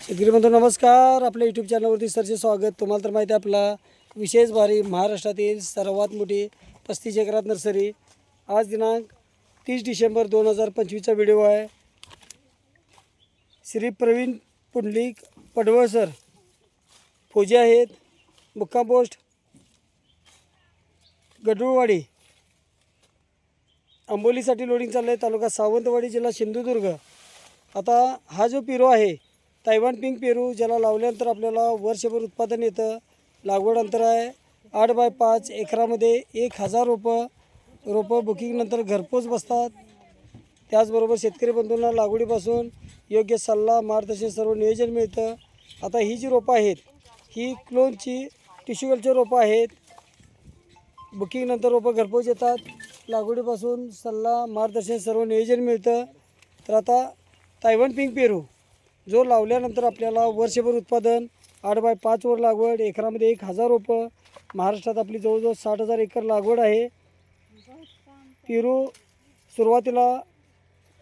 शेतकरी बंधू नमस्कार. आपल्या यूट्यूब चॅनलवरती सरचे स्वागत. तुम्हाला तर माहिती आहे आपला विशेष भारी महाराष्ट्रातील सर्वात मोठी 35 एकरात नर्सरी. आज दिनांक 30 डिसेंबर 2025चा व्हिडिओ आहे. श्री प्रवीण पुंडलिक पडवळ सर फौजी आहेत. मुक्काम पोस्ट गडरुळवाडी. आंबोलीसाठी लोडिंग चाललं आहे. तालुका सावंतवाडी, जिल्हा सिंधुदुर्ग. आता हा जो पेरू आहे तायवान पिंक पेरू, ज्याला लावल्यानंतर आपल्याला वर्षभर उत्पादन येतं. लागवड अंतर आहे 8x5 एकरामध्ये 1000 रोपं बुकिंगनंतर घरपोच बसतात. त्याचबरोबर शेतकरी बंधूंना लागवडीपासून योग्य सल्ला, मार्गदर्शन, सर्व नियोजन मिळतं. आता ही जी रोपं आहेत ही क्लोनची टिश्यू कल्चर रोपं आहेत. बुकिंगनंतर रोपं घरपोच येतात. लागवडीपासून सल्ला, मार्गदर्शन, सर्व नियोजन मिळतं. तर आता तायवान पिंक पेरू जो लावल्यानंतर आपल्याला वर्षभर उत्पादन 8x5 वर लागवड, एकरामध्ये 1000 रोपं. महाराष्ट्रात आपली जवळजवळ 60,000 एकर लागवड आहे. पेरू सुरुवातीला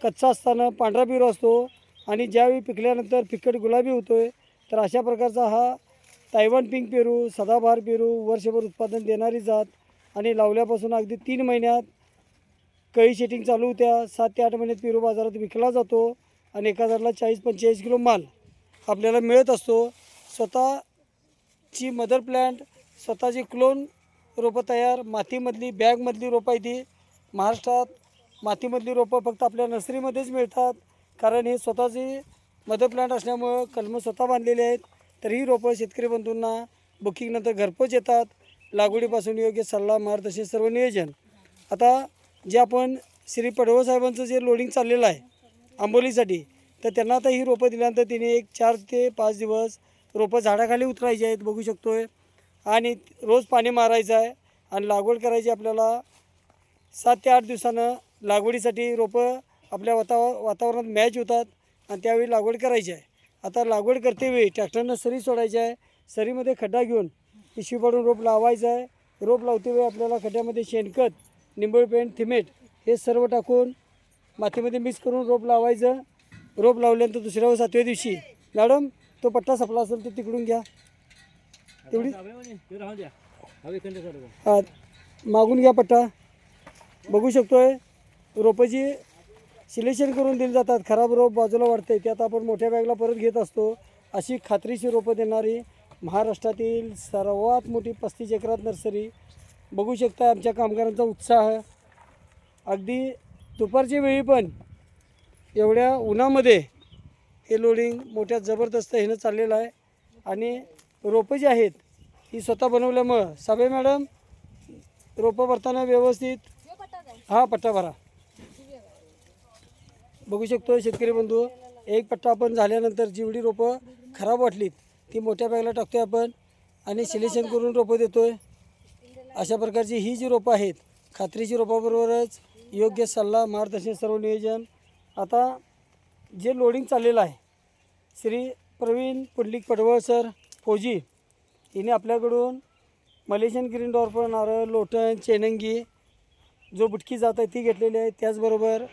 कच्चा असताना पांढरा पेरू असतो आणि ज्यावेळी पिकल्यानंतर फिकट गुलाबी होतो आहे. तर अशा प्रकारचा हा तायवान पिंक पेरू, सदाबहार पेरू, वर्षभर उत्पादन देणारी जात आणि लावल्यापासून अगदी 3 महिन्यात कळी सेटिंग चालू होत्या. 7 ते 8 महिन्यात पेरू बाजारात विकला जातो आणि एका झाडाला 40-45 किलो माल आपल्याला मिळत असतो. स्वतःची मदर प्लॅन्ट, स्वतःची क्लोन रोपं तयार, मातीमधली बॅगमधली रोपं आहे ती. महाराष्ट्रात मातीमधली रोपं फक्त आपल्या नर्सरीमध्येच मिळतात, कारण हे स्वतःची मदर प्लॅन्ट असल्यामुळं कलमं स्वतः बांधलेली आहेत. तर ही रोपं शेतकरी बंधूंना बुकिंगनंतर घरपोच येतात. लागवडीपासून योग्य सल्ला, मार्गदर्शन, सर्व नियोजन. आता जे आपण श्री पडवळ साहेबांचं जे लोडिंग चाललेलं आहे आंबोलीसाठी, तर त्यांना आता ही रोपं दिल्यानंतर तिने एक 4 ते 5 दिवस रोपं झाडाखाली उतरायची आहेत, बघू शकतो आहे. आणि रोज पाणी मारायचं आहे आणि लागवड करायची. आपल्याला 7 ते 8 दिवसानं लागवडीसाठी रोपं आपल्या वातावरणात मॅच होतात आणि त्यावेळी लागवड करायची आहे. आता लागवड करतेवेळी ट्रॅक्टरनं सरी सोडायची आहे. सरीमध्ये खड्डा घेऊन पिशवी पाडून रोप लावायचं आहे. रोप लावतेवेळी आपल्याला खड्ड्यामध्ये शेणखत, निंबळ पेंट, थिमेट हे सर्व टाकून मातीमध्ये मिक्स करून रोप लावायचं. रोप लावल्यानंतर दुसऱ्या व 7व्या दिवशी मॅडम तो पट्टा संपला असेल तर तिकडून घ्या, तेवढी मागून घ्या पट्टा. बघू शकतो आहे रोपाची सिलेक्शन करून दिली जातात. खराब रोप बाजूला वाढते, त्यात आपण मोठ्या बॅगला परत घेत असतो. अशी खात्रीशीर रोपं देणारी महाराष्ट्रातील सर्वात मोठी 35 एकरात नर्सरी. बघू शकता आमच्या कामगारांचा उत्साह. अगदी दुपारच्या वेळी पण एवढ्या उन्हामध्ये हे लोडिंग मोठ्या जबरदस्त ह्यानं चाललेलं आहे. आणि रोपं जी आहेत ही स्वतः बनवल्यामुळं साबे मॅडम रोपं भरताना व्यवस्थित हा पट्टा भरा. बघू शकतो शेतकरी बंधू, एक पट्टा आपण झाल्यानंतर जेवढी रोपं खराब वाटलीत ती मोठ्या बॅगला टाकतो आहे आपण आणि सिलेक्शन करून रोपं देतो आहे. अशा प्रकारची ही जी रोपं आहेत खात्रीची रोपाबरोबरच योग्य सल्ला, मार्गदर्शन, सर्व नियोजन. आता जे लोडिंग चाललेलं आहे श्री प्रवीण पुंडलिक पडवळ सर फौजी हिने आपल्याकडून मलेशियन ग्रीन डॉर्फ, नारळ, लोटन, चेनंगी जो बुटकी जात आहे ती घेतलेली आहे. त्याचबरोबर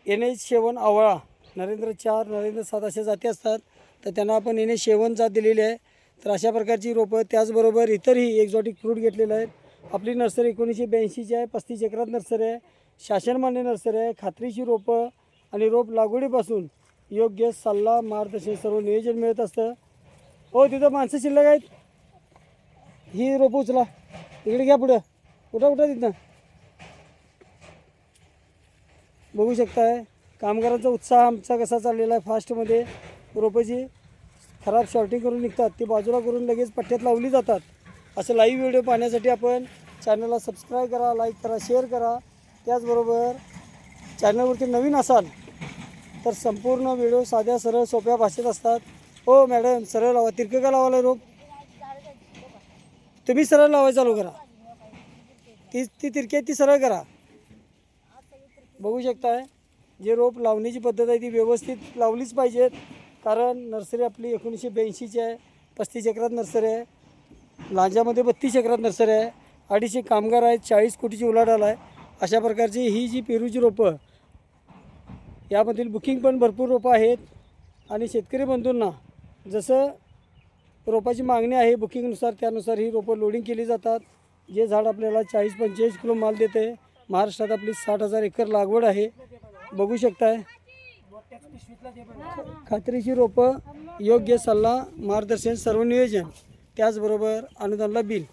NH7 आवळा, नरेंद्र 4, नरेंद्र 7 अशा जाती असतात, तर त्यांना आपण NH7 जात दिलेली आहे. तर अशा प्रकारची रोपं, त्याचबरोबर इतरही एक्झॉटिक फ्रूट घेतलेलं आहेत. आपली नर्सरी 1982ची आहे. 35 एकरात नर्सरी आहे. शासनमान्य नर्सरी आहे. खात्रीची रोपं आणि रोप लागवडीपासून योग्य सल्ला, मार्गदर्शन, सर्व नियोजन मिळत असतं. हो तिथं माणसं शिल्लक आहेत, ही रोपं उचला, इकडे घ्या, पुढं उठा तिथं. बघू शकताय कामगारांचा उत्साह आमचा कसा चाललेला आहे. फास्टमध्ये रोपाची खराब शॉर्टिंग करून निघतात, ती बाजूला करून लगेच पट्ट्यात लावली जातात. असं लाईव्ह व्हिडिओ पाहण्यासाठी आपण चॅनलला सबस्क्राईब करा, लाईक करा, शेअर करा. त्याचबरोबर चॅनलवरती नवीन असाल तर संपूर्ण व्हिडिओ साध्या सरळ सोप्या भाषेत असतात. हो मॅडम सरळ लावा, तिरकं का लावायला रोप? तुम्ही सरळ लावायला चालू करा, ती तिरकी ती सरळ करा. बघू शकताय जे रोप लावण्याची पद्धत आहे ती व्यवस्थित लावलीच पाहिजेत, कारण नर्सरी आपली 1982ची आहे. 35 एकरात नर्सरी आहे. लांजामध्ये 32 एकरात नर्सरी आहे. 250 कामगार आहेत. 40 कोटीची उलाढाल आहे. अशा प्रकारची ही जी पेरूची रोपं, यामधील बुकिंग पण भरपूर रोपं आहेत. आणि शेतकरी बंधूंना जसं रोपाची मागणी आहे बुकिंगनुसार त्यानुसार ही रोपं लोडिंग केली जातात. जे झाड आपल्याला 40-45 किलो माल देते. महाराष्ट्रात आपली 60,000 एकर लागवड आहे. बघू शकताय. खात्रीची रोपं, योग्य सल्ला, मार्गदर्शन, सर्व नियोजन, त्याचबरोबर अनुदानला बिल.